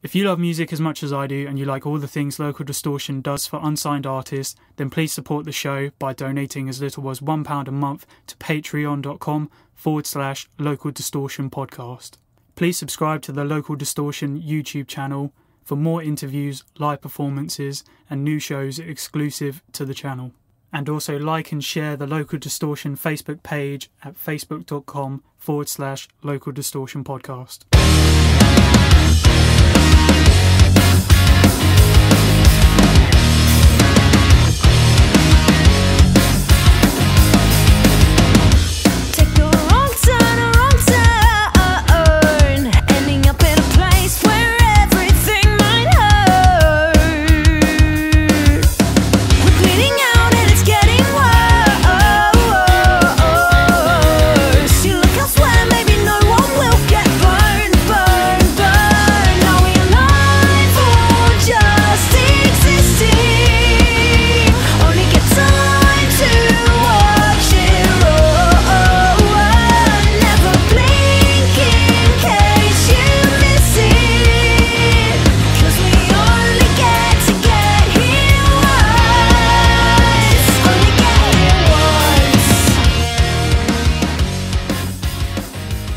If you love music as much as I do and you like all the things Local Distortion does for unsigned artists, then please support the show by donating as little as £1 a month to patreon.com/Local Distortion podcast. Please subscribe to the Local Distortion YouTube channel for more interviews, live performances and new shows exclusive to the channel. And also like and share the Local Distortion Facebook page at facebook.com/Local Distortion podcast.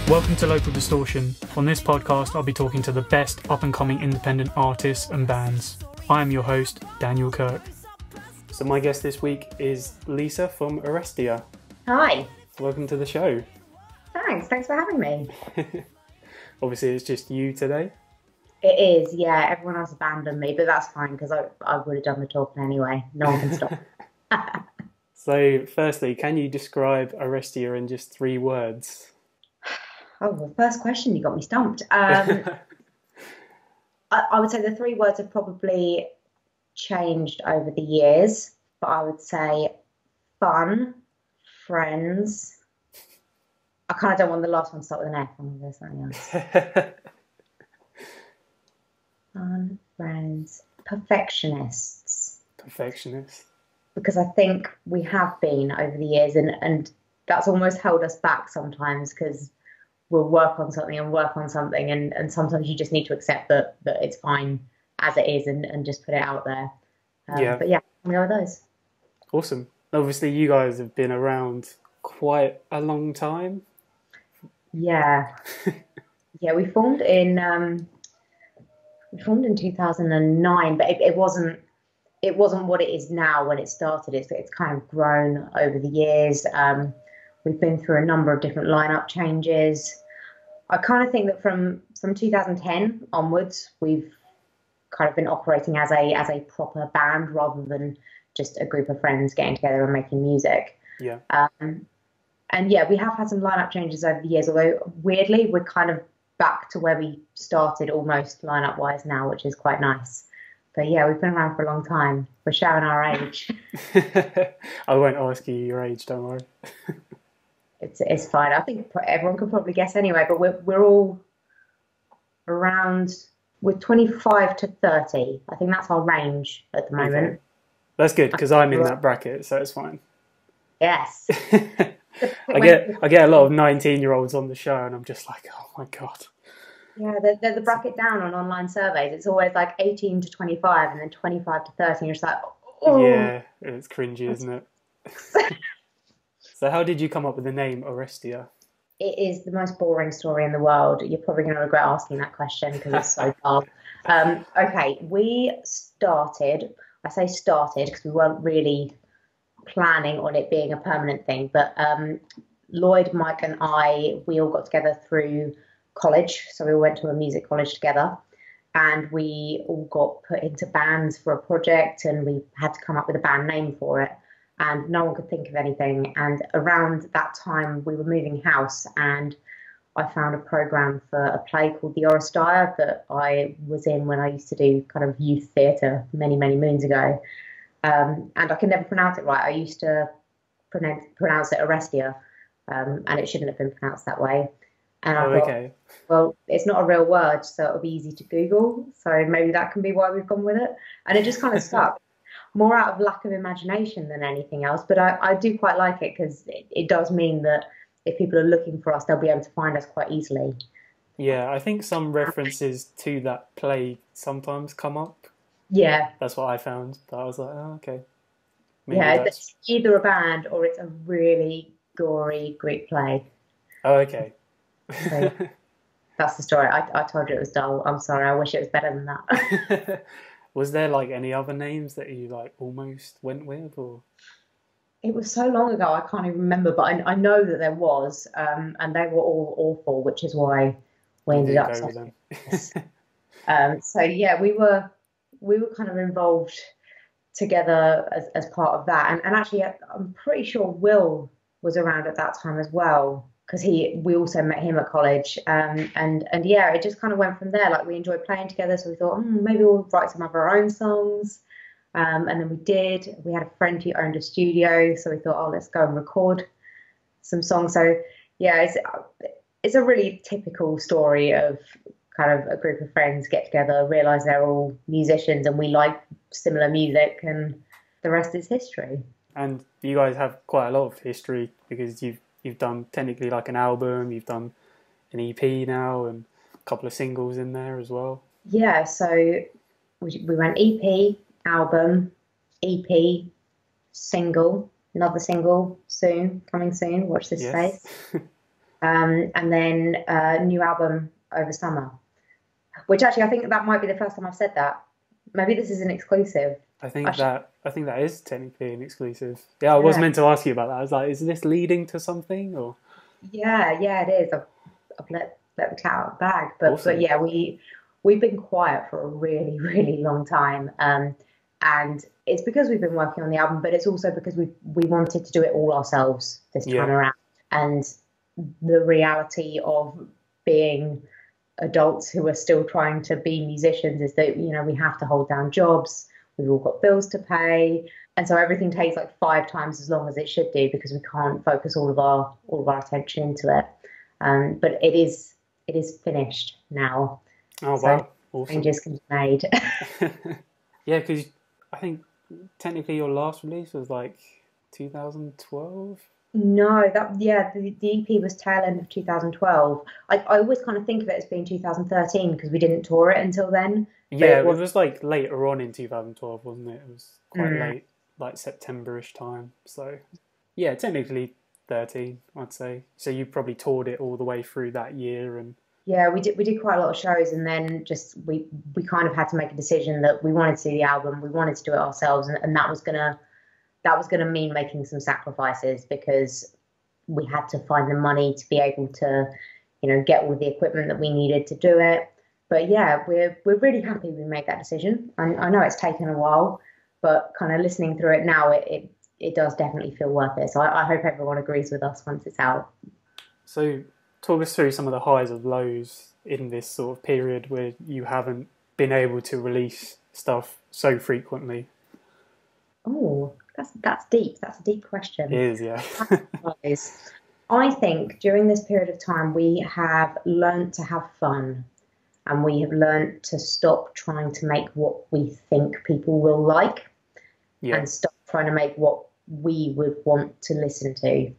Welcome to Local Distortion. On this podcast, I'll be talking to the best up-and-coming independent artists and bands. I am your host, Daniel Kirk. So my guest this week is Lisa from Orestea. Hi. Welcome to the show. Thanks for having me. Obviously, it's just you today. It is, yeah. Everyone else abandoned me, but that's fine because I would have done the talking anyway. No one can stop. So, firstly, can you describe Orestea in just 3 words? Oh, well, first question, you got me stumped. I would say the 3 words have probably changed over the years, but I would say fun, friends. I kind of don't want the last one to start with an F. I'm going to say something else. Fun, friends, perfectionists. Perfectionists. Because I think we have been over the years, and that's almost held us back sometimes because we'll work on something and sometimes you just need to accept that it's fine as it is and just put it out there. But yeah, I'm going to go with those. Awesome. Obviously, you guys have been around quite a long time. Yeah. Yeah, we formed in 2009, but it wasn't what it is now when it started. It's kind of grown over the years. We've been through a number of different lineup changes. I kind of think that from 2010 onwards, we've kind of been operating as a proper band rather than just a group of friends getting together and making music. Yeah. And yeah, we have had some lineup changes over the years, although weirdly, we're kind of back to where we started almost lineup-wise now, which is quite nice. But yeah, we've been around for a long time. We're showing our age. I won't ask you your age, don't worry. It's fine. I think everyone can probably guess anyway, but we're all around, we're 25 to 30. I think that's our range at the moment. Okay. That's good because I'm in that bracket, so it's fine. Yes. I get a lot of 19-year-olds on the show and I'm just like, oh my God. Yeah, they're the bracket down on online surveys. It's always like 18 to 25 and then 25 to 30 and you're just like, oh. Yeah, it's cringy, isn't it? So how did you come up with the name Orestea? It is the most boring story in the world. You're probably going to regret asking that question because it's so dull. Okay, I say started because we weren't really planning on it being a permanent thing, but Lloyd, Mike and we all got together through college. So we all went to a music college together and we all got put into bands for a project and we had to come up with a band name for it. And no one could think of anything. And around that time, we were moving house, and I found a program for a play called the Orestea that I was in when I used to do kind of youth theatre many, many moons ago. And I can never pronounce it right. I used to pronounce it Orestea, and it shouldn't have been pronounced that way. And I thought, okay. Well, it's not a real word, so it'll be easy to Google. So maybe that can be why we've gone with it. And it just kind of stuck. More out of lack of imagination than anything else. But I do quite like it because it does mean that if people are looking for us, they'll be able to find us quite easily. Yeah, I think some references to that play sometimes come up. Yeah, That's what I found. But I was like, oh, okay, maybe yeah, that's. it's either a band or it's a really gory Greek play. Oh, okay. So yeah, that's the story. I told you it was dull. I'm sorry. I wish it was better than that. Was there like any other names that you like almost went with, or It was so long ago, I can't even remember, but I know that there was, and they were all awful, which is why we you ended didn't up go saying with them? this. So yeah, we were kind of involved together as part of that, and actually, I'm pretty sure Will was around at that time as well because he we also met him at college, and yeah, it just kind of went from there. Like we enjoyed playing together, so we thought maybe we'll write some of our own songs. And then we did. We had a friend who owned a studio, so we thought, oh, let's go and record some songs. So yeah, it's a really typical story of kind of a group of friends get together, realize they're all musicians and we like similar music, and the rest is history. And you guys have quite a lot of history because you've done technically like an album, you've done an EP now, and a couple of singles in there as well. Yeah, so we went EP, album, EP, single, another single soon, coming soon. Watch this Yes. space. And then new album over summer, which actually I think that might be the first time I've said that. Maybe this is an exclusive. I should, I think that is technically an exclusive. Yeah, I was yeah, meant to ask you about that. I was like, is this leading to something or yeah, it is. I've let the cat out of the bag, but awesome? yeah, we've been quiet for a really really long time, and it's because we've been working on the album, but it's also because we wanted to do it all ourselves this time Yeah. around, and the reality of being adults who are still trying to be musicians is that we have to hold down jobs, we've all got bills to pay, and so everything takes like 5 times as long as it should do because we can't focus all of our attention into it. But it is finished now, Oh so wow, awesome. changes can be made. Yeah, because I think technically your last release was like 2012. No, that yeah, the EP was tail end of 2012. I always kind of think of it as being 2013 because we didn't tour it until then, but Yeah, it it was. was like later on in 2012, wasn't it? It was quite Mm, late, like September-ish time. So yeah, technically 13, I'd say. So you probably toured it all the way through that year, and yeah, we did quite a lot of shows, and then just we kind of had to make a decision that we wanted to do the album, we wanted to do it ourselves, and that was gonna mean making some sacrifices because we had to find the money to be able to, get all the equipment that we needed to do it. But yeah, we're really happy we made that decision. I know it's taken a while, but kind of listening through it now, it does definitely feel worth it. So I hope everyone agrees with us once it's out. so talk us through some of the highs and lows in this sort of period where you haven't been able to release stuff so frequently. Oh, that's deep. That's a deep It question. is, yeah. I think during this period of time, we have learnt to have fun and we have learnt to stop trying to make what we think people will like Yeah, and stop trying to make what we would want to listen to.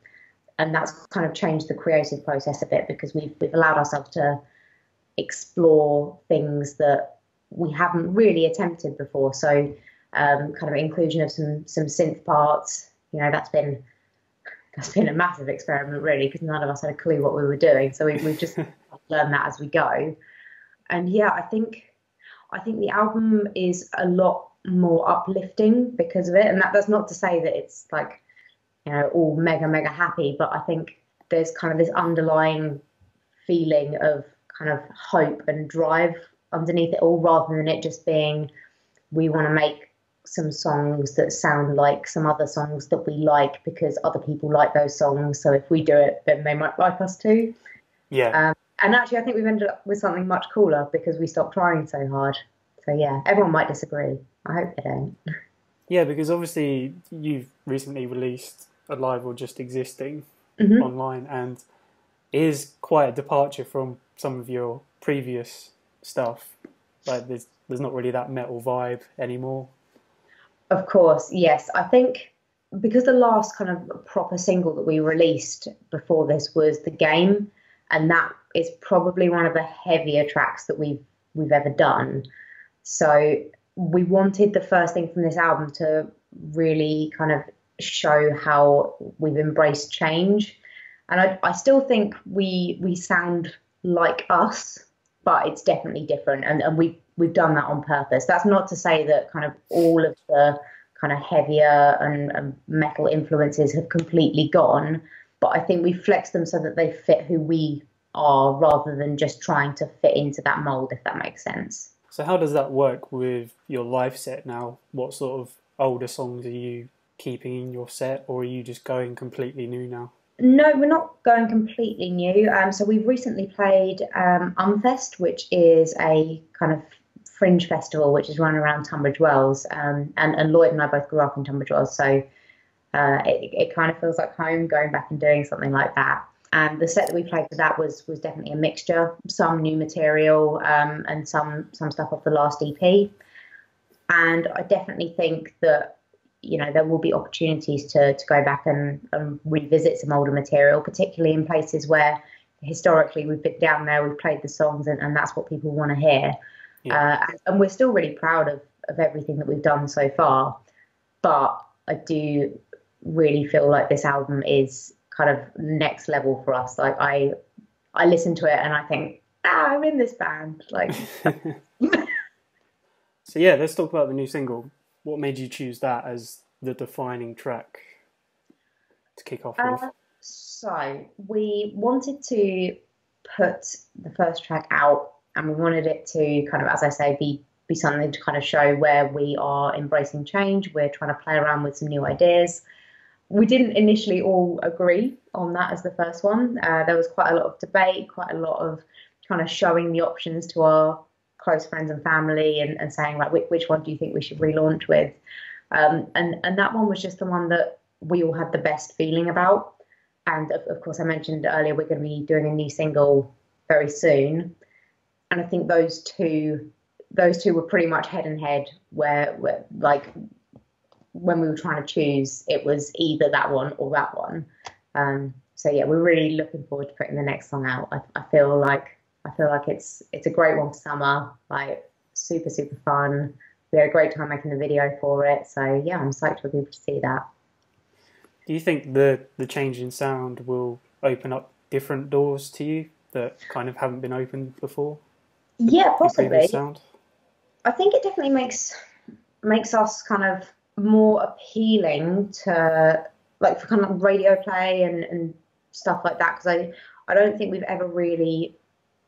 And that's kind of changed the creative process a bit because we've allowed ourselves to explore things that we haven't really attempted before. So kind of inclusion of some synth parts, that's been a massive experiment really because none of us had a clue what we were doing. So we've just learned that as we go. And yeah, I think the album is a lot more uplifting because of it. And that's not to say that it's like, all mega, mega happy, but I think there's kind of this underlying feeling of kind of hope and drive underneath it all rather than it just being, we want to make some songs that sound like some other songs that we like because other people like those songs. So if we do it, then they might like us too. yeah, And actually, I think we've ended up with something much cooler because we stopped trying so hard. So yeah, everyone might disagree. I hope they don't. yeah. Because obviously you've recently released Alive or Just Existing Hmm. online, and it is quite a departure from some of your previous stuff. Like there's not really that metal vibe anymore. Of course, yes. I think because the last kind of proper single that we released before this was The Game, and that is probably one of the heavier tracks that we've ever done. So we wanted the first thing from this album to really kind of show how we've embraced change. And I still think we sound like us, but it's definitely different. And we've done that on purpose. That's not to say that kind of all of the kind of heavier and metal influences have completely gone, but I think we flex them so that they fit who we are rather than just trying to fit into that mold, if that makes sense. So how does that work with your live set now? What sort of older songs are you keeping in your set, or are you just going completely new now? No, we're not going completely new. So we've recently played Unfest, which is a kind of fringe festival which is run around Tunbridge Wells. And Lloyd and I both grew up in Tunbridge Wells, so it kind of feels like home going back and doing something like that. And the set that we played for that was definitely a mixture, some new material and some stuff off the last EP. And I definitely think that, you know, there will be opportunities to go back and revisit some older material, particularly in places where historically we've been down there, we've played the songs, and that's what people want to hear. Yeah. And we're still really proud of everything that we've done so far. But I do really feel like this album is kind of next level for us. Like I listen to it and I think, I'm in this band. Like. So yeah, let's talk about the new single. What made you choose that as the defining track to kick off with? So we wanted to put the first track out, and we wanted it to kind of, as I say, be something to kind of show where we are embracing change. We're trying to play around with some new ideas. We didn't initially all agree on that as the first one. There was quite a lot of debate, quite a lot of kind of showing the options to our close friends and family and saying, like, which one do you think we should relaunch with? And that one was just the one that we all had the best feeling about. And of course, I mentioned earlier, we're going to be doing a new single very soon. And I think those two were pretty much head and head, where like when we were trying to choose, it was either that one or that one. So yeah, we're really looking forward to putting the next song out. I feel like it's a great one for summer, like super, super fun. We had a great time making the video for it. So yeah, I'm psyched for people to see that. Do you think the change in sound will open up different doors to you that kind of haven't been opened before? Yeah, possibly. I think it definitely makes us kind of more appealing to, like, for kind of radio play and stuff like that, because I don't think we've ever really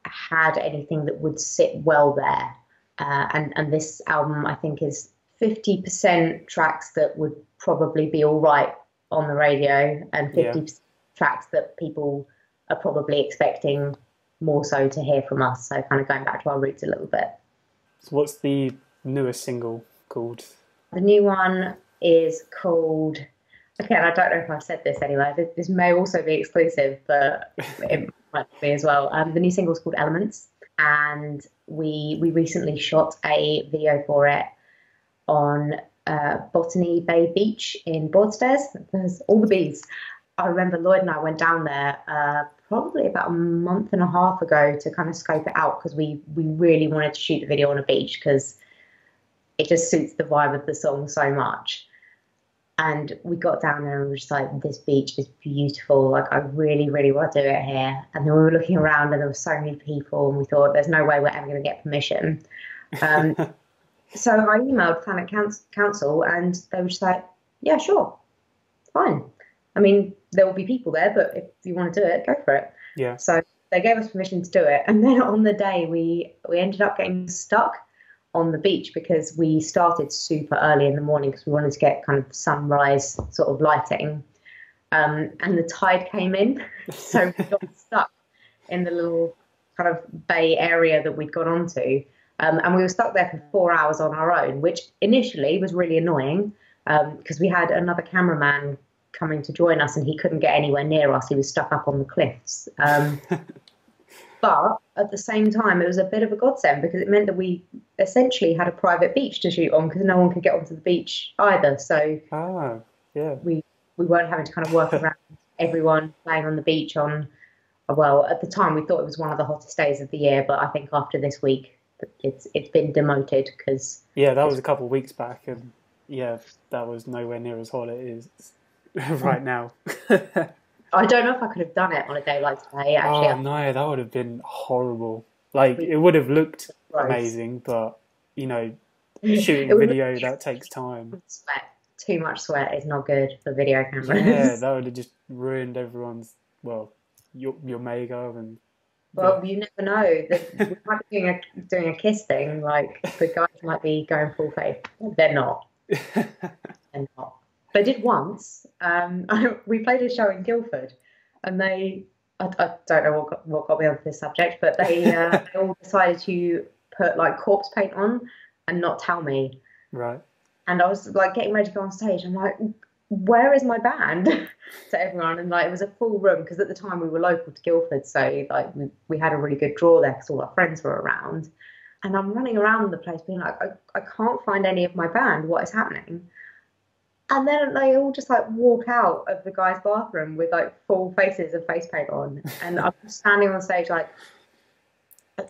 had anything that would sit well there. And this album, I think, is 50% tracks that would probably be all right on the radio, and 50% tracks that people are probably expecting more so to hear from us. So kind of going back to our roots a little bit. So what's the newest single called? The new one is called, again, I don't know if I've said this anyway, this may also be exclusive, but it might be as well. The new single is called Elements, and we recently shot a video for it on Botany Bay Beach in Broadstairs. There's all the bees. I remember Lloyd and I went down there probably about a month and a half ago to kind of scope it out, because we really wanted to shoot the video on a beach because it just suits the vibe of the song so much. And we got down there and we were just like, this beach is beautiful. Like, I really, really want to do it here. And then we were looking around and there were so many people, and we thought, there's no way we're ever going to get permission. So I emailed Planet Council and they were just like, yeah, sure, fine. I mean, there will be people there, but if you want to do it, go for it. Yeah. So they gave us permission to do it. And then on the day, we ended up getting stuck on the beach because we started super early in the morning because we wanted to get kind of sunrise sort of lighting. And the tide came in. So we got stuck in the little kind of bay area that we'd got onto. And we were stuck there for 4 hours on our own, which initially was really annoying because we had another cameraman coming to join us and he couldn't get anywhere near us. He was stuck up on the cliffs. But at the same time, it was a bit of a godsend because it meant that we essentially had a private beach to shoot on because no one could get onto the beach either. So we weren't having to kind of work around everyone playing on the beach on Well, at the time we thought it was one of the hottest days of the year, but I think after this week it's been demoted because yeah, that was a couple of weeks back, and yeah, that was nowhere near as hot as it is right now. I don't know if I could have done it on a day like today. Actually, Oh no, that would have been horrible. Like it would have looked amazing, but you know, shooting video that takes time. Sweat. Too much sweat is not good for video cameras. Yeah, that would have just ruined everyone's, well, your makeup and. Well, you never know. We might be doing a kiss thing. Like the guys might be going full face. They're not. They're not. They did once. We played a show in Guildford, and I don't know what got me onto this subject, but they all decided to put like corpse paint on and not tell me. Right. And I was like getting ready to go on stage. I'm like, where is my band? To everyone, and like it was a full room because at the time we were local to Guildford, so like we had a really good draw there because all our friends were around. And I'm running around the place being like, I can't find any of my band. What is happening? And then they all just like walk out of the guy's bathroom with like full faces of face paint on, and I'm standing on stage like,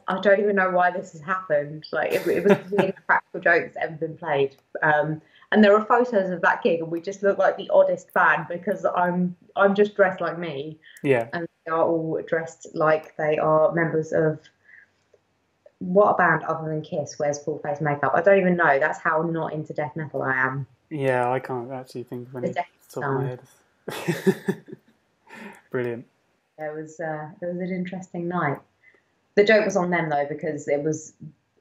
I don't even know why this has happened. Like it was the weirdest practical joke that's ever been played. And there are photos of that gig, and we just look like the oddest band because I'm just dressed like me. Yeah. And they are all dressed like they are members of what a band other than Kiss wears full face makeup. I don't even know. That's how not into death metal I am. Yeah, I can't actually think of any off the top of my head. Brilliant. It was an interesting night. The joke was on them though because it was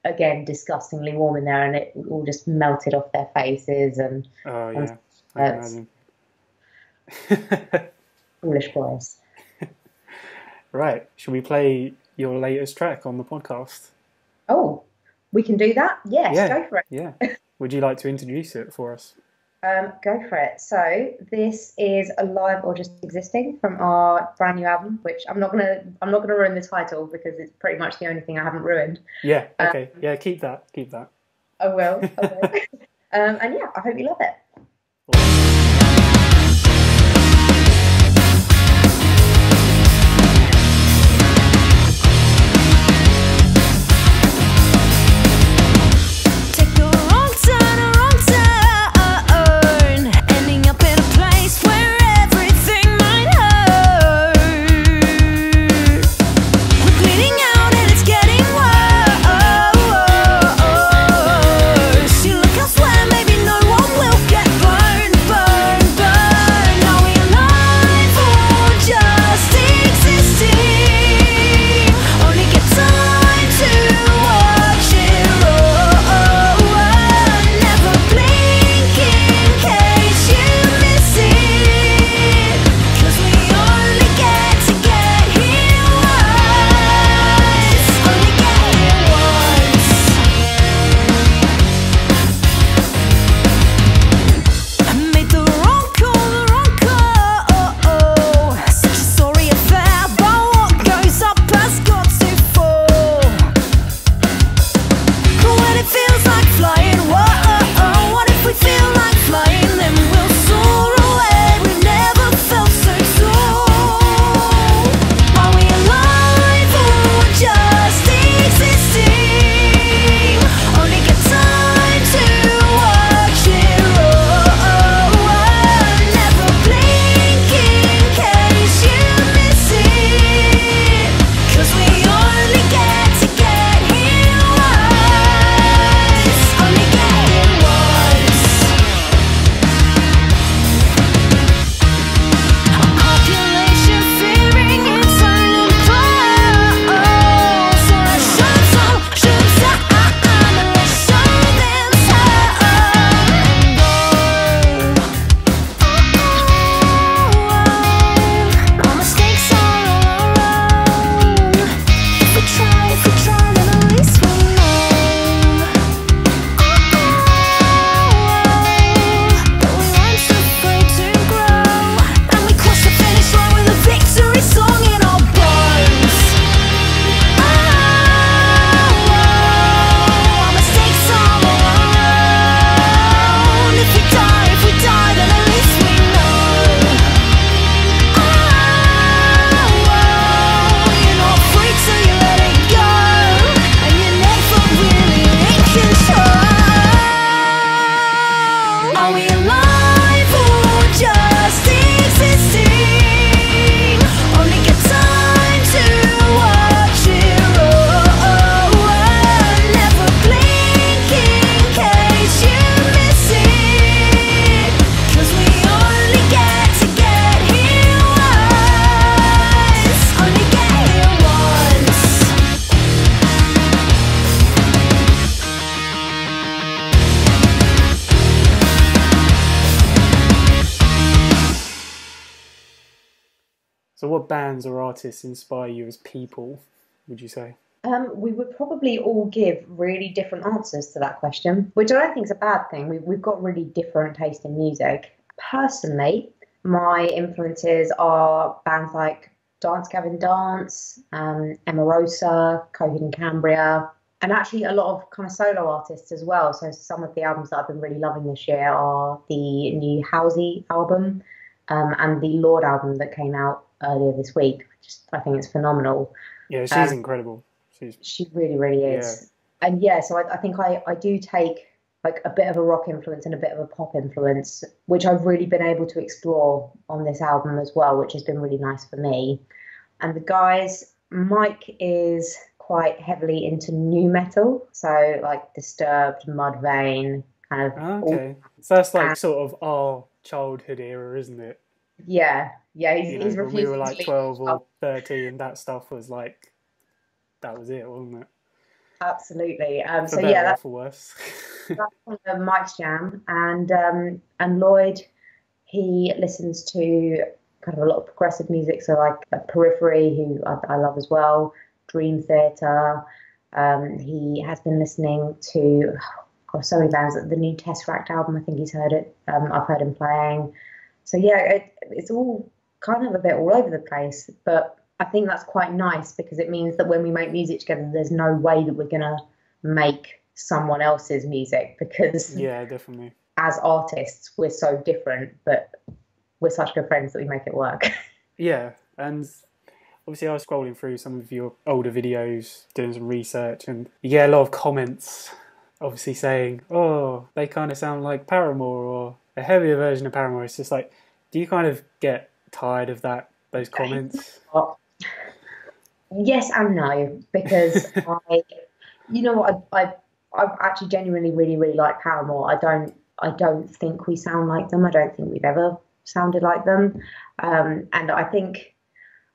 again disgustingly warm in there, and it all just melted off their faces and. Oh yeah, I can imagine. Foolish boys. Right, should we play your latest track on the podcast? Oh, we can do that. Yes, yeah, go for it. Yeah. Would you like to introduce it for us? Go for it. So this is Alive or Just Existing from our brand new album, which I'm not gonna ruin the title because it's pretty much the only thing I haven't ruined. Yeah. Okay. Yeah. Keep that. I will. And yeah, I hope you love it. Maybe no one will get what bands or artists inspire you as people, would you say? We would probably all give really different answers to that question, which I don't think is a bad thing. We've got really different taste in music. Personally, my influences are bands like Dance Gavin Dance, Emma Rosa, Coheed and Cambria, and actually a lot of kind of solo artists as well. So some of the albums that I've been really loving this year are the new Halsey album and the Lord album that came out earlier this week. I think it's phenomenal. Yeah, she's incredible. She really, really is. Yeah. And yeah, so I think I do take like a bit of a rock influence and a bit of a pop influence, which I've really been able to explore on this album as well, which has been really nice for me. And the guys, Mike is quite heavily into nu metal, so like Disturbed, Mudvayne, kind of. Okay, so that's like sort of our childhood era, isn't it? Yeah, he's when we were like 12 or 13, that stuff was like, that was it, wasn't it? Absolutely. So yeah, that's for worse. That's kind of Mike's jam, and Lloyd, he listens to kind of a lot of progressive music, so like Periphery, who I love as well, Dream Theater. He has been listening to so many bands. The new Tesseract album, I think he's heard it. I've heard him playing. So yeah, it's all kind of a bit all over the place, but I think that's quite nice because it means that when we make music together, there's no way that we're going to make someone else's music because yeah, definitely. As artists, we're so different, but we're such good friends that we make it work. Yeah, and obviously I was scrolling through some of your older videos, doing some research, and you get a lot of comments obviously saying, oh, they kind of sound like Paramore or a heavier version of Paramore. It's just like, do you kind of get tired of those comments? Yes and no, because I actually genuinely really, really like Paramore. I don't think we sound like them. I don't think we've ever sounded like them. And I think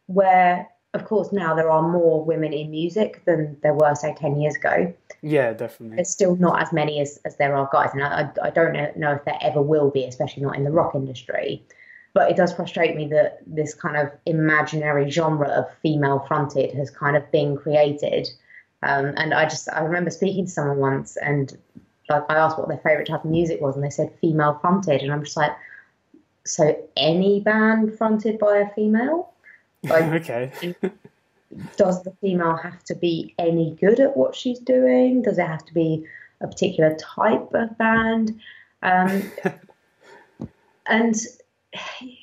where, of course, now there are more women in music than there were, say, 10 years ago. Yeah, definitely. There's still not as many as there are guys. And I don't know if there ever will be, especially not in the rock industry. But it does frustrate me that this kind of imaginary genre of female fronted has kind of been created. And I remember speaking to someone once and like I asked what their favourite type of music was and they said female fronted. And I'm just like, so any band fronted by a female? Like, okay. Does the female have to be any good at what she's doing? Does it have to be a particular type of band? And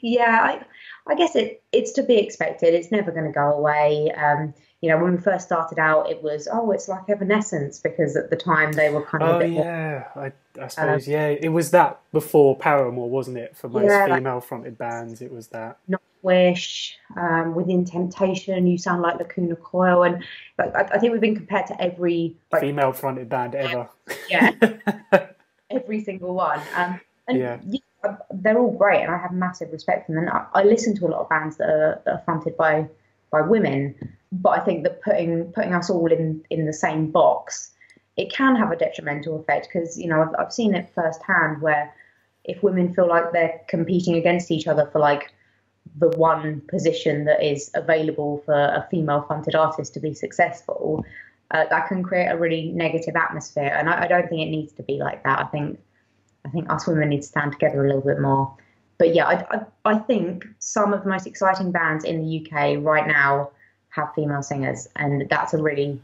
yeah, I guess it's to be expected. It's never going to go away. When we first started out, it was, it's like Evanescence, because at the time they were kind of a bit more, I suppose, it was that before Paramore, wasn't it? For most female-fronted bands, it was that. Nightwish, Within Temptation, You Sound Like Lacuna Coil, and I think we've been compared to every female-fronted band ever. Yeah, every single one. They're all great, and I have massive respect for them. And I listen to a lot of bands that are fronted by women, but I think that putting us all in the same box, it can have a detrimental effect because I've seen it firsthand where if women feel like they're competing against each other for like the one position that is available for a female fronted artist to be successful, that can create a really negative atmosphere, and I don't think it needs to be like that. I think us women need to stand together a little bit more. But yeah, I think some of the most exciting bands in the UK right now have female singers, and that's a really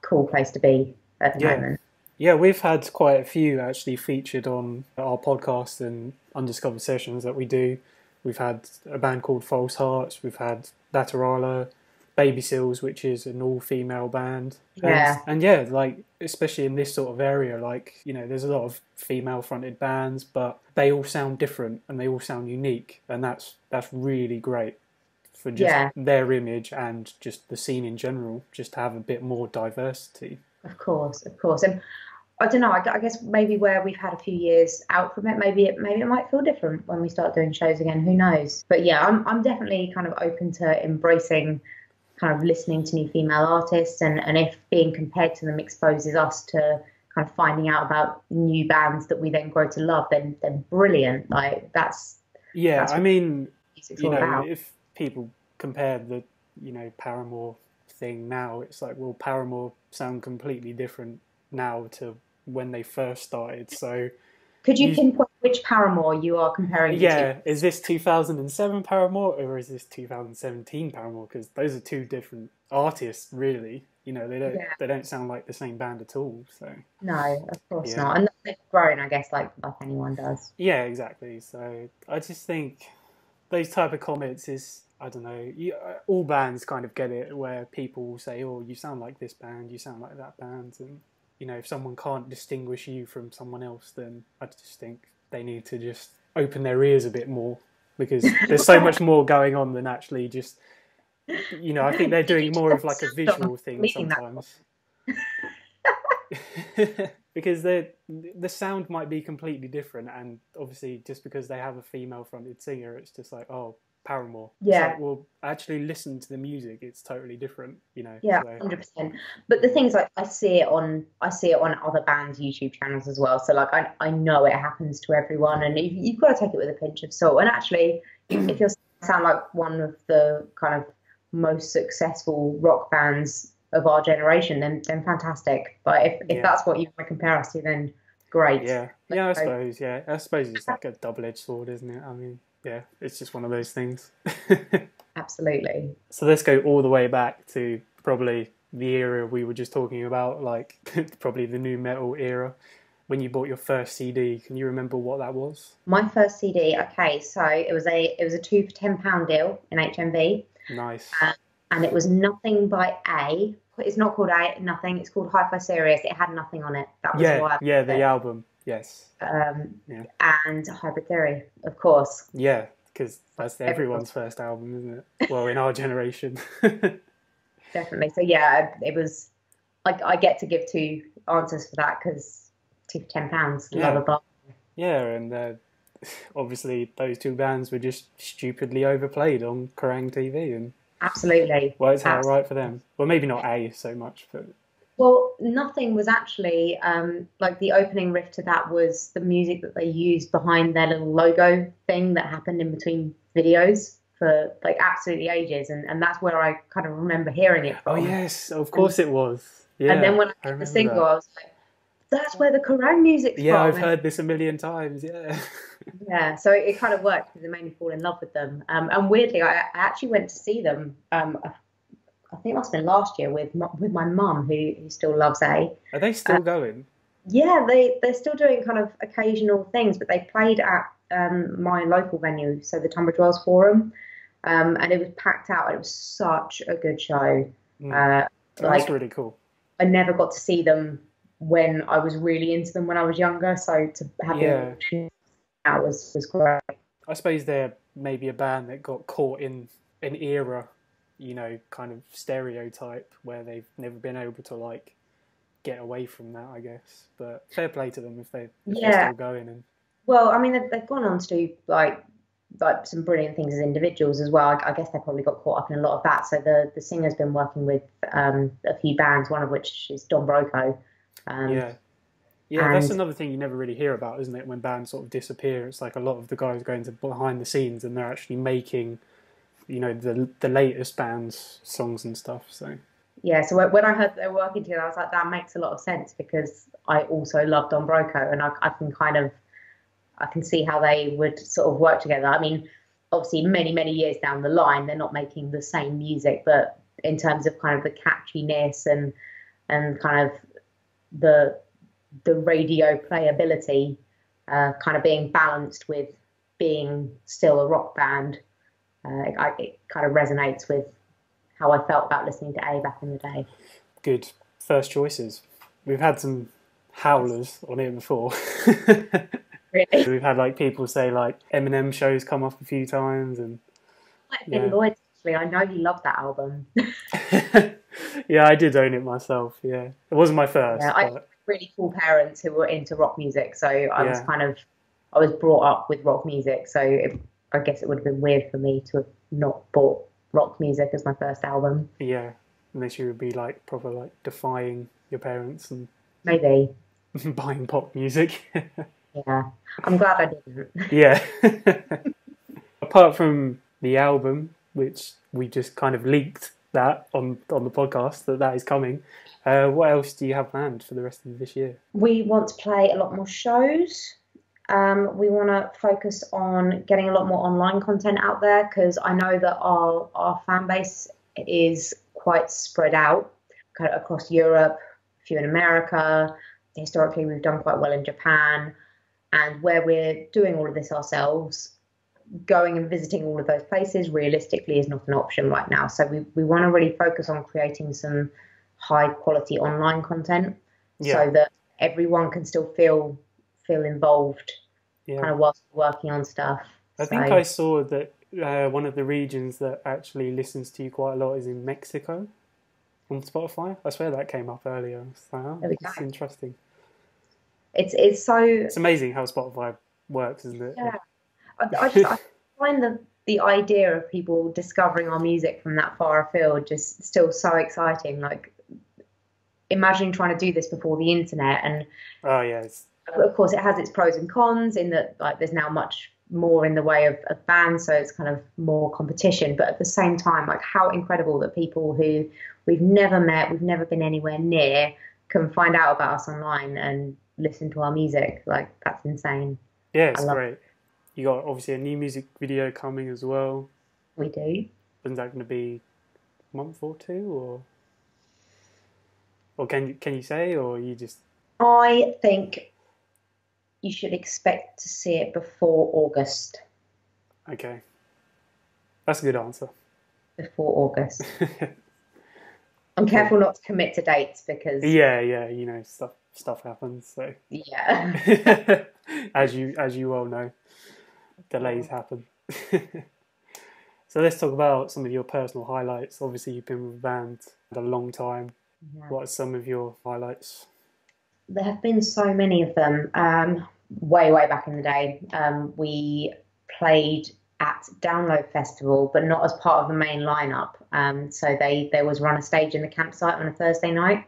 cool place to be at the moment. Yeah, we've had quite a few actually featured on our podcast and undiscovered sessions that we do. We've had a band called False Hearts, we've had Batarala, Baby Seals, which is an all-female band. Yeah. And like, especially in this sort of area, like, there's a lot of female-fronted bands, but they all sound different and they all sound unique. And that's really great for just their image and just the scene in general, just to have a bit more diversity. Of course. And I don't know, I guess maybe where we've had a few years out from it, maybe it might feel different when we start doing shows again, who knows? But yeah, I'm definitely kind of open to embracing kind of listening to new female artists, and if being compared to them exposes us to kind of finding out about new bands that we then grow to love, then brilliant. Like that's I mean, if people compare the, Paramore thing now, it's like, well, Paramore sound completely different now to when they first started. So Could you pinpoint which Paramore you are comparing the two? is this 2007 Paramore or is this 2017 Paramore? Because those are two different artists, really. They don't sound like the same band at all. So no, of course not. And they've grown, I guess, like anyone does. Yeah, exactly. So I just think those type of comments is, I don't know, all bands kind of get it, where people will say, oh, you sound like this band, you sound like that band. And, if someone can't distinguish you from someone else, then I just think they need to just open their ears a bit more, because there's so much more going on than actually just, I think they're doing more of like a visual thing sometimes. Because the sound might be completely different, and obviously just because they have a female fronted singer, it's just like, oh, Paramore. Yeah. Like, well, actually listen to the music, it's totally different, Yeah, so. 100%. But the things like I see it on other bands' YouTube channels as well. So like I know it happens to everyone, and you've got to take it with a pinch of salt. And actually, if you sound like one of the kind of most successful rock bands of our generation, then fantastic. But if that's what you want to compare us to, then great. I suppose it's like a double-edged sword, isn't it? I mean, yeah, it's just one of those things. Absolutely. So let's go all the way back to probably the era we were just talking about, like probably the nu metal era. When you bought your first CD, can you remember what that was? My first CD, okay, so it was a £2 for £10 deal in HMV. Nice. And it was Nothing by A. It's not called A, Nothing. It's called Hi-Fi Serious. It had Nothing on it. That was why. Yeah, the album. Yes. And Hybrid Theory, of course. Yeah, because that's everyone's first album, isn't it? Well, in our generation. Definitely. So yeah, it was. I get to give two answers for that, because £2 for £10. Love a bar. Yeah, and obviously those two bands were just stupidly overplayed on Kerrang TV, and absolutely worked out right for them. Well, maybe not A so much, but. Well, Nothing was actually like the opening riff to that was the music that they used behind their little logo thing that happened in between videos for like absolutely ages, and that's where I kind of remember hearing it from. Oh yes, of course it was. Yeah, and then when I heard the single, I was like, that's where the Kerrang music's from. Yeah, I've heard this a million times, yeah. Yeah, so it kind of worked because it made me fall in love with them. And weirdly, I actually went to see them, I think it must have been last year, with my mum, who still loves A. Are they still going? Yeah, they're still doing kind of occasional things, but they played at my local venue, so the Tunbridge Wells Forum, and it was packed out, and it was such a good show. That's really cool. I never got to see them when I was really into them when I was younger, so to have them that was great. I suppose they're maybe a band that got caught in an era, kind of stereotype where they've never been able to like get away from that, I guess. But fair play to them if they're still going. And well, I mean, they've gone on to do like some brilliant things as individuals as well. I guess they probably got caught up in a lot of that. So the singer's been working with a few bands, one of which is Don Broco. Yeah, that's another thing you never really hear about, isn't it? When bands sort of disappear, it's like a lot of the guys going to behind the scenes and they're actually making, the latest band's songs and stuff. So yeah, so when I heard they were working together, I was like, that makes a lot of sense, because I also love Don Broco, and I can see how they would sort of work together. I mean, obviously many, many years down the line, they're not making the same music, but in terms of kind of the catchiness and kind of the radio playability, kind of being balanced with being still a rock band, it kind of resonates with how I felt about listening to A back in the day. Good first choices. We've had some howlers on here before. Really? We've had like people say like Eminem shows come up a few times, and Ben Lloyd, actually, I know you love that album. Yeah, I did own it myself. Yeah, it wasn't my first. Yeah, I had really cool parents who were into rock music, so I was brought up with rock music. So I guess it would have been weird for me to have not bought rock music as my first album. Yeah, unless you would be like proper like defying your parents and maybe buying pop music. Yeah, I'm glad I didn't. Yeah. Apart from the album, which we just kind of leaked that on the podcast that is coming. What else do you have planned for the rest of this year? We want to play a lot more shows. We want to focus on getting a lot more online content out there, because I know that our fan base is quite spread out kind of across Europe, a few in America. Historically, we've done quite well in Japan. And where we're doing all of this ourselves, going and visiting all of those places realistically is not an option right now. So we want to really focus on creating some high quality online content, so that everyone can still feel involved, kind of whilst working on stuff. I think I saw that one of the regions that actually listens to you quite a lot is in Mexico on Spotify. I swear that came up earlier. So that's interesting. It's amazing how Spotify works, isn't it? Yeah. I find the idea of people discovering our music from that far afield just still so exciting. Like, imagining trying to do this before the internet, and of course it has its pros and cons in that, like, there's now much more in the way of bands, so it's kind of more competition, but at the same time, like, how incredible that people who we've never met, we've never been anywhere near, can find out about us online and listen to our music. Like, that's insane. Yeah, it's great. You got obviously a new music video coming as well. We do. When's that going to be? A month or two, or can you say, or you just? I think you should expect to see it before August. Okay, that's a good answer. Before August. I'm careful not to commit to dates because you know, stuff happens. So as you well know, delays happen. So let's talk about some of your personal highlights. Obviously, you've been with the band a long time. Yeah. What are some of your highlights? There have been so many of them. Way back in the day, we played at Download Festival, but not as part of the main lineup. So they was run a stage in the campsite on a Thursday night.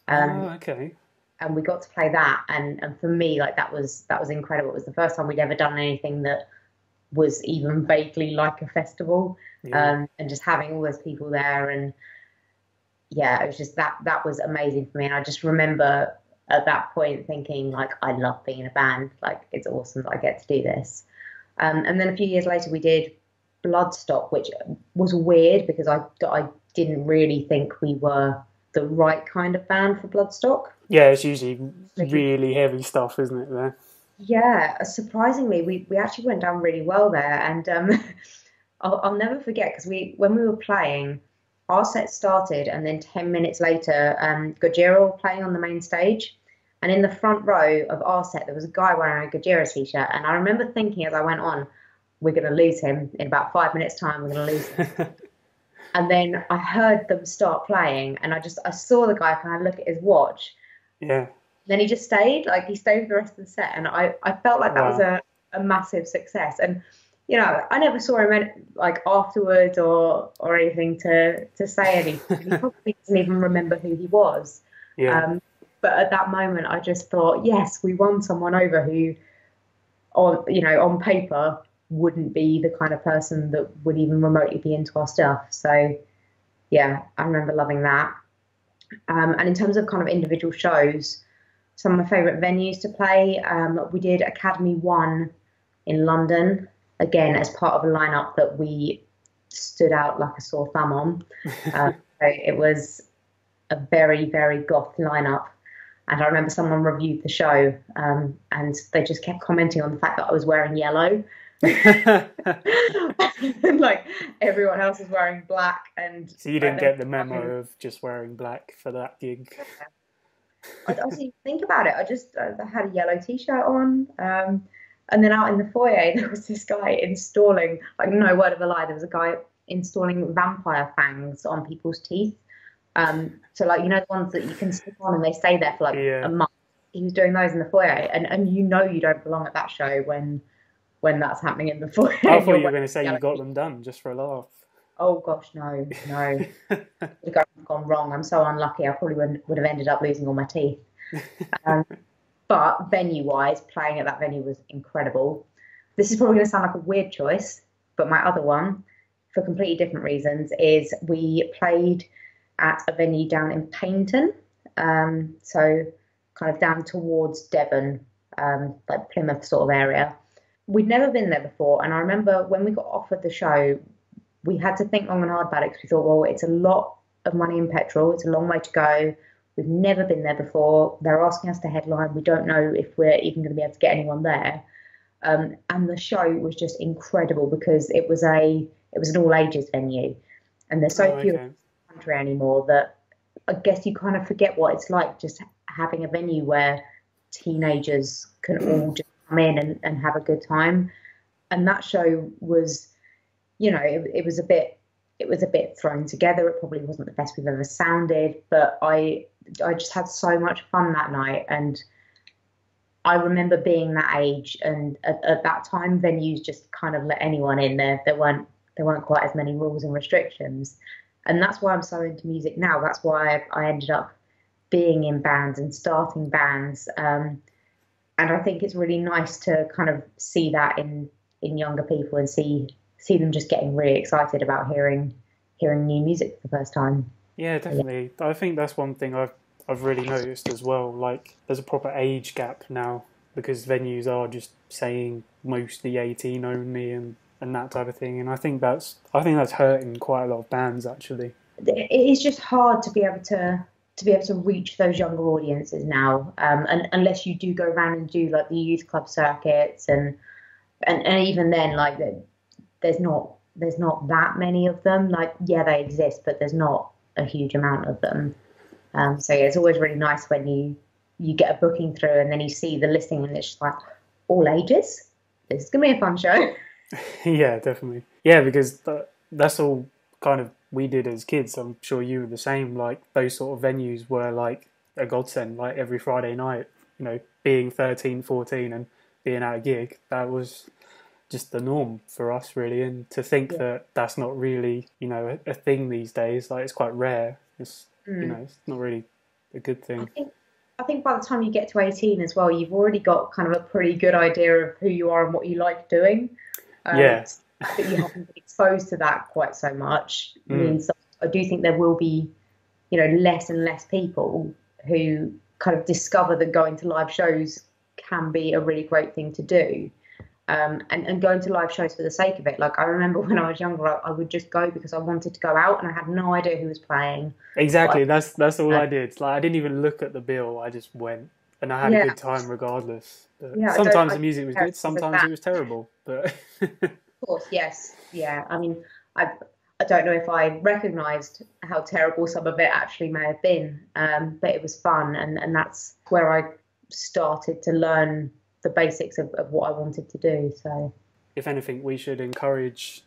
Okay. And we got to play that, and for me, like, that was incredible. It was the first time we'd ever done anything that was even vaguely like a festival. And just having all those people there, and it was just that was amazing for me. And I just remember at that point thinking, like, I love being in a band. Like, it's awesome that I get to do this. And then a few years later we did Bloodstock, which was weird because I didn't really think we were the right kind of band for Bloodstock. Yeah, it's usually really heavy stuff, isn't it, there? Yeah, surprisingly, we actually went down really well there. And I'll never forget, because when we were playing, our set started, and then 10 minutes later, Gojira were playing on the main stage. And in the front row of our set, there was a guy wearing a Gojira t-shirt. And I remember thinking as I went on, we're going to lose him in about 5 minutes' time. We're going to lose him. And then I heard them start playing, and I saw the guy kind of look at his watch. Yeah. Then he just stayed. Like, he stayed for the rest of the set, and I felt like that was a massive success. And, you know, I never saw him like afterwards or anything to say anything. He probably doesn't even remember who he was. Yeah. But at that moment, I just thought, yes, we won someone over who, on paper, wouldn't be the kind of person that would even remotely be into our stuff. So, yeah, I remember loving that. And in terms of kind of individual shows, some of my favourite venues to play, we did Academy 1 in London, again, as part of a lineup that we stood out like a sore thumb on. So it was a very, very goth lineup. And I remember someone reviewed the show, and they just kept commenting on the fact that I was wearing yellow. And, like, everyone else was wearing black. And so you didn't get the memo of just wearing black for that gig? I didn't think about it. I had a yellow t-shirt on. And then out in the foyer, there was this guy installing, like, no word of a lie, there was a guy installing vampire fangs on people's teeth. So, like, you know, the ones that you can stick on and they stay there for like a month. He was doing those in the foyer, and you know you don't belong at that show when that's happening in the foyer. I thought you were going to say you got them done just for a laugh. Oh gosh, no. It would have gone wrong. I'm so unlucky. I probably would have ended up losing all my teeth. But venue-wise, playing at that venue was incredible. This is probably going to sound like a weird choice, but my other one, for completely different reasons, is we played at a venue down in Paignton, so kind of down towards Devon, like Plymouth sort of area. We'd never been there before, and I remember when we got offered the show, we had to think long and hard about it, because we thought, well, it's a lot of money in petrol, it's a long way to go. We've never been there before. They're asking us to headline. We don't know if we're even going to be able to get anyone there. And the show was just incredible, because it was an all ages venue, and there's so few in the country anymore that I guess you kind of forget what it's like just having a venue where teenagers can all just come in and have a good time. And that show was, it was a bit thrown together. It probably wasn't the best we've ever sounded, but I just had so much fun that night. And I remember being that age, and at that time, venues just kind of let anyone in there. There weren't quite as many rules and restrictions, and that's why I'm so into music now. That's why I ended up being in bands and starting bands, and I think it's really nice to kind of see that in younger people, and see them just getting really excited about hearing new music for the first time. Yeah, definitely. Yeah. I think that's one thing I've really noticed as well. Like, there's a proper age gap now, because venues are just saying mostly 18 only and that type of thing. And I think that's hurting quite a lot of bands, actually. It is just hard to be able to reach those younger audiences now, and unless you do go around and do like the youth club circuits, and even then, like, there's not that many of them. Like, yeah, they exist, but there's not a huge amount of them. So yeah, it's always really nice when you get a booking through and then you see the listing and it's just like, all ages. This is gonna be a fun show. Yeah, definitely. Yeah, because that's all kind of we did as kids. I'm sure you were the same. Like, those sort of venues were like a godsend. Like, every Friday night, being 13, 14 and being at a gig, that was just the norm for us, really. And to think that that's not really, a thing these days. Like, it's quite rare. It's it's not really a good thing. I think by the time you get to 18 as well, you've already got kind of a pretty good idea of who you are and what you like doing. But you haven't been exposed to that quite so much. Means I do think there will be, less and less people who kind of discover that going to live shows can be a really great thing to do. And going to live shows for the sake of it. Like, I remember when I was younger, I would just go because I wanted to go out and I had no idea who was playing. Exactly, that's all I did. Like, I didn't even look at the bill, I just went, and I had a good time regardless. But sometimes the music was good, sometimes it was terrible. But of course, yes, yeah. I mean, I don't know if I recognised how terrible some of it actually may have been, but it was fun, and that's where I started to learn the basics of what I wanted to do. So, if anything, we should encourage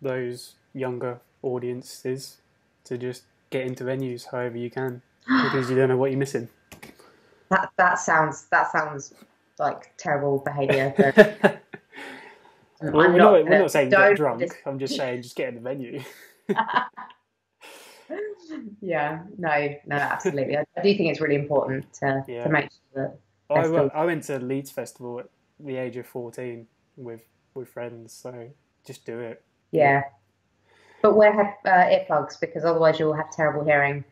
those younger audiences to just get into venues however you can, because you don't know what you're missing. That sounds like terrible behaviour. Well, we're not saying get drunk. I'm just saying just get in the venue. Yeah, no, absolutely. I do think it's really important to make sure that. I went to Leeds Festival at the age of 14 with friends, so just do it. Yeah. But wear earplugs, because otherwise you'll have terrible hearing.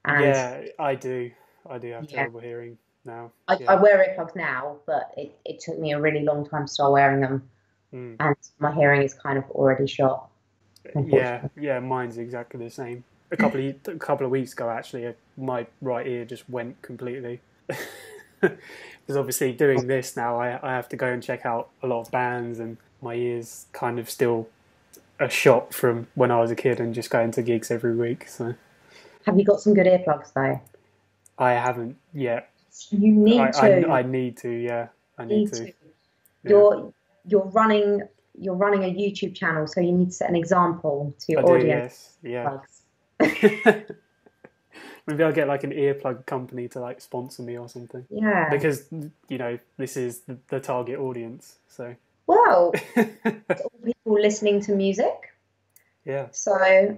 And yeah, I do have terrible hearing now. I wear earplugs now, but it took me a really long time to start wearing them. And my hearing is kind of already shot. Yeah, mine's exactly the same. A couple of weeks ago, actually, my right ear just went completely. Because obviously doing this now, I have to go and check out a lot of bands, and my ear's kind of still a shot from when I was a kid and just going to gigs every week. So, have you got some good earplugs though? I haven't yet. You need to. I need to. Yeah, I need to. Yeah. You're running a YouTube channel, so you need to set an example to your audience. Yes. Yeah. Maybe I'll get like an earplug company to like sponsor me or something. Yeah. Because, this is the target audience. So. Well, it's all people listening to music. Yeah. So,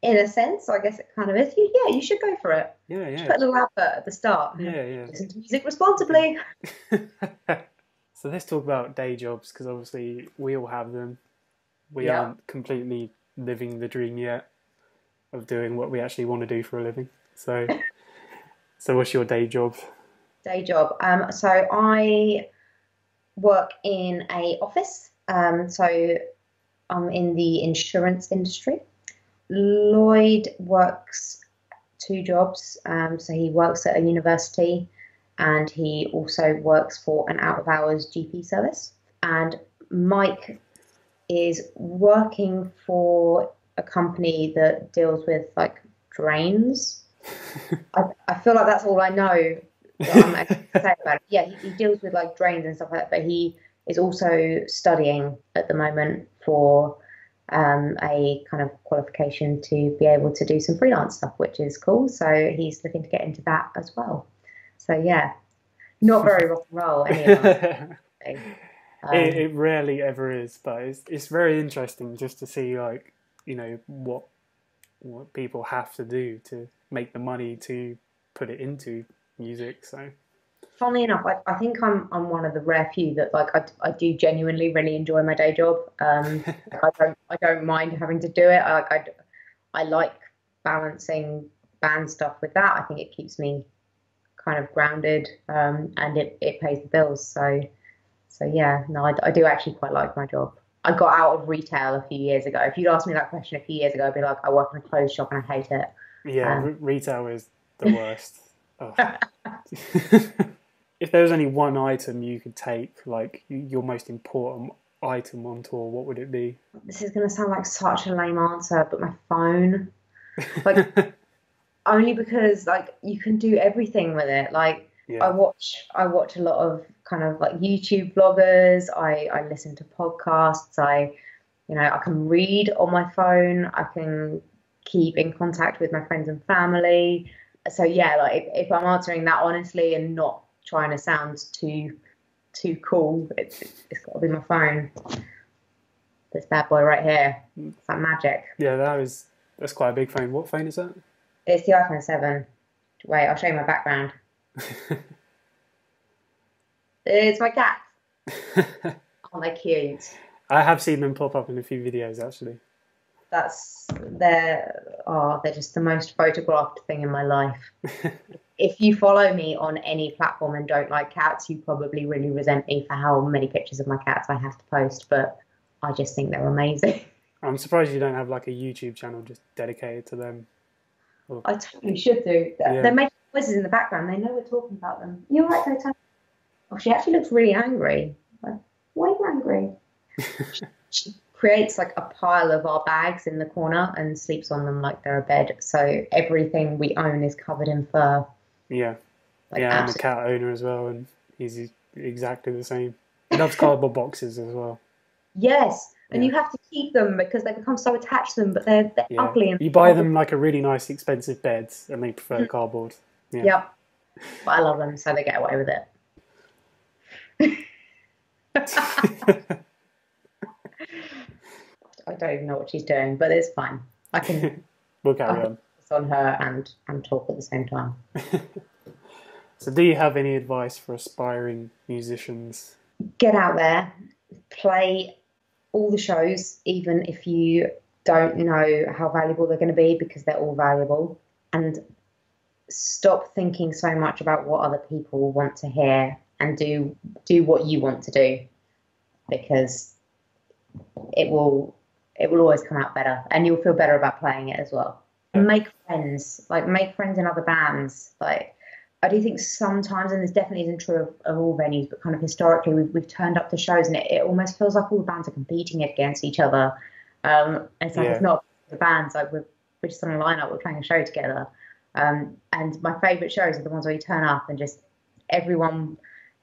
in a sense, I guess it kind of is. Yeah, you should go for it. Yeah. Put a little advert at the start. Yeah. Listen to music responsibly. So let's talk about day jobs, because obviously we all have them. We aren't completely living the dream yet of doing what we actually want to do for a living. So what's your day job? Day job. So I work in a office. So I'm in the insurance industry. Lloyd works 2 jobs. So he works at a university and he also works for an out-of-hours GP service. And Mike is working for a company that deals with like drains. I feel like that's all I know that I'm actually say about it. Yeah, he deals with like drains and stuff like that, but he is also studying at the moment for a kind of qualification to be able to do some freelance stuff, which is cool. So he's looking to get into that as well. So yeah, not very rock and roll anyway. It rarely ever is, but it's very interesting just to see, like, you know, what people have to do to make the money to put it into music. So funnily enough, I think I'm one of the rare few that like I do genuinely really enjoy my day job. I don't mind having to do it. I like balancing band stuff with that. I think it keeps me kind of grounded, and it pays the bills. So yeah, no, I do actually quite like my job. I got out of retail a few years ago. If you'd asked me that question a few years ago, I'd be like, I work in a clothes shop and I hate it. Yeah, retail is the worst. If there was only one item you could take, like your most important item on tour, what would it be? This is going to sound like such a lame answer, but my phone. Like, only because like you can do everything with it. Like yeah. I watch a lot of kind of like YouTube vloggers. I listen to podcasts. I can read on my phone. I can keep in contact with my friends and family. So yeah, like if I'm answering that honestly and not trying to sound too cool, it's got to be my phone. This bad boy right here. It's like magic. Yeah, that's quite a big phone. What phone is that? It's the iPhone 7. Wait, I'll show you my background. It's my cat. Aren't they cute? I have seen them pop up in a few videos actually. They're just the most photographed thing in my life. If you follow me on any platform and don't like cats, you probably really resent me for how many pictures of my cats I have to post, but I just think they're amazing. I'm surprised you don't have like a YouTube channel just dedicated to them. I totally should do. Yeah. They're making noises in the background. They know we're talking about them. You're right, though. Oh, she actually looks really angry. Like, why are you angry? She creates like a pile of our bags in the corner and sleeps on them like they're a bed. So everything we own is covered in fur. Yeah. Like, yeah, I'm a cat owner as well, and he's exactly the same. He loves cardboard boxes as well. Yes. And you have to keep them because they become so attached to them, but they're ugly. And you buy them like a really nice, expensive bed, and they prefer cardboard. Yeah. Yep. But I love them, so they get away with it. I don't even know what she's doing, but it's fine. I can. We'll carry on. Focus on her and talk at the same time. So, do you have any advice for aspiring musicians? Get out there, play all the shows, even if you don't know how valuable they're going to be, because they're all valuable. And stop thinking so much about what other people want to hear, and do what you want to do, because it will always come out better, and you'll feel better about playing it as well. And make friends in other bands. Like, I do think sometimes, and this definitely isn't true of all venues, but kind of historically, we've turned up to shows and it almost feels like all the bands are competing against each other. It's like it's not the bands, like we're just on a lineup, we're playing a show together. And my favourite shows are the ones where you turn up and just everyone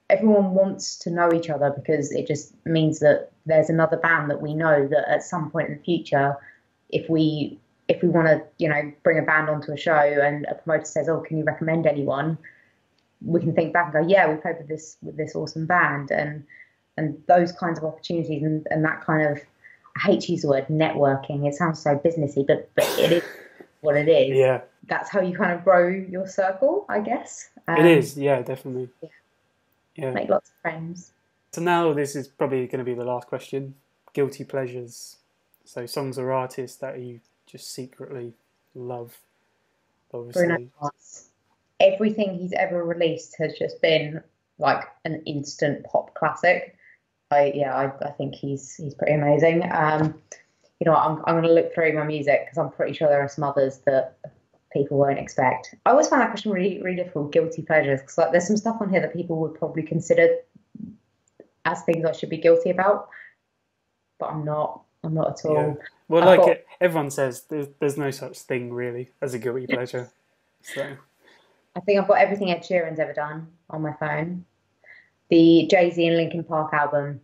wants to know each other, because it just means that there's another band that we know that at some point in the future, if we want to, bring a band onto a show and a promoter says, "Oh, can you recommend anyone?" we can think back and go, "Yeah, we played with this awesome band," and those kinds of opportunities and that kind of, I hate to use the word networking. It sounds so businessy, but it is what it is. Yeah. That's how you kind of grow your circle, I guess. It is, yeah, definitely. Yeah. Make lots of friends. So now this is probably going to be the last question. Guilty pleasures So songs or artists that you just secretly love, Bruno obviously. Mars. Everything he's ever released has just been like an instant pop classic. I think he's pretty amazing. You know, I'm going to look through my music because I'm pretty sure there are some others that people won't expect. I always find that question really, really difficult, guilty pleasures, because like there's some stuff on here that people would probably consider as things I should be guilty about, but I'm not. I'm not at all. Yeah. Well, everyone says, there's no such thing really as a guilty pleasure. So I think I've got everything Ed Sheeran's ever done on my phone. The Jay-Z and Linkin Park album.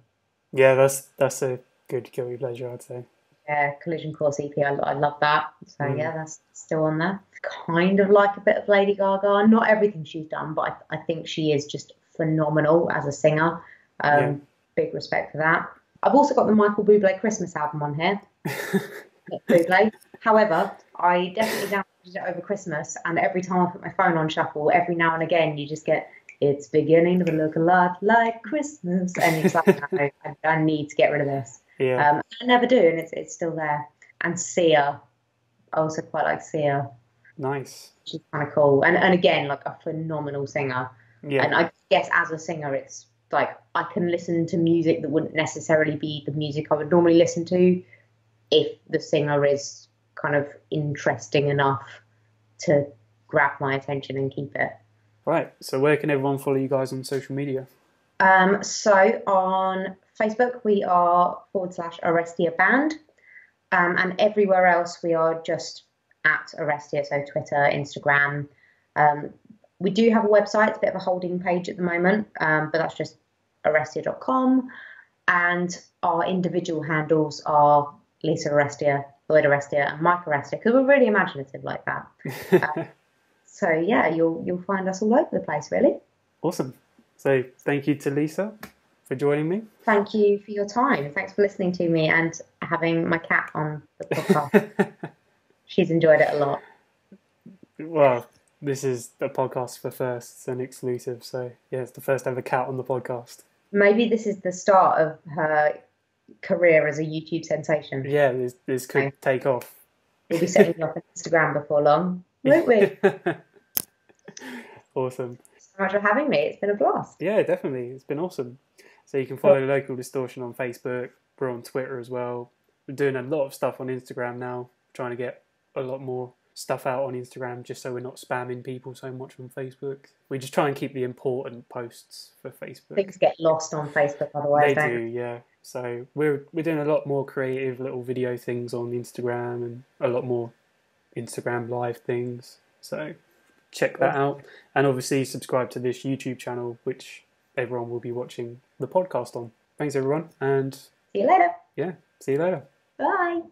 Yeah, that's a good guilty pleasure, I'd say. Yeah, Collision Course EP. I love that. So yeah, that's still on there. Kind of like a bit of Lady Gaga. Not everything she's done, but I think she is just phenomenal as a singer. Big respect for that. I've also got the Michael Bublé Christmas album on here. Bublé. However, I definitely downloaded it over Christmas, and every time I put my phone on shuffle, every now and again you just get, it's beginning to look a lot like Christmas, and it's like, no, I need to get rid of this. Yeah. I never do, and it's still there. And Sia, I also quite like Sia. Nice. She's kind of cool, and again, like a phenomenal singer. Yeah. And I guess as a singer, it's like I can listen to music that wouldn't necessarily be the music I would normally listen to if the singer is kind of interesting enough to grab my attention and keep it. Right. So where can everyone follow you guys on social media? So on Facebook, we are /Orestea Band. And everywhere else, we are just at Orestea, so Twitter, Instagram. We do have a website, it's a bit of a holding page at the moment, but that's just orestea.com. And our individual handles are Lisa Orestea, Lloyd Orestea, and Mike Orestea, because we're really imaginative like that. So yeah, you'll find us all over the place, really. Awesome. So thank you to Lisa for joining me. Thank you for your time. Thanks for listening to me and having my cat on the podcast. She's enjoyed it a lot. Well, this is the podcast for firsts and exclusive, so yeah, it's the first ever cat on the podcast. Maybe this is the start of her career as a YouTube sensation. Yeah, this could take off. We'll be setting you up on Instagram before long, won't we? Awesome. Thanks so much for having me. It's been a blast. Yeah, definitely. It's been awesome. So you can follow Local Distortion on Facebook. We're on Twitter as well. We're doing a lot of stuff on Instagram now, trying to get a lot more stuff out on Instagram just so we're not spamming people so much on Facebook. We just try and keep the important posts for Facebook. Things get lost on Facebook otherwise, They do, yeah. So we're doing a lot more creative little video things on Instagram and a lot more Instagram live things. So check that out. And obviously subscribe to this YouTube channel, which everyone will be watching the podcast on. Thanks, everyone. And see you later. Yeah, see you later. Bye.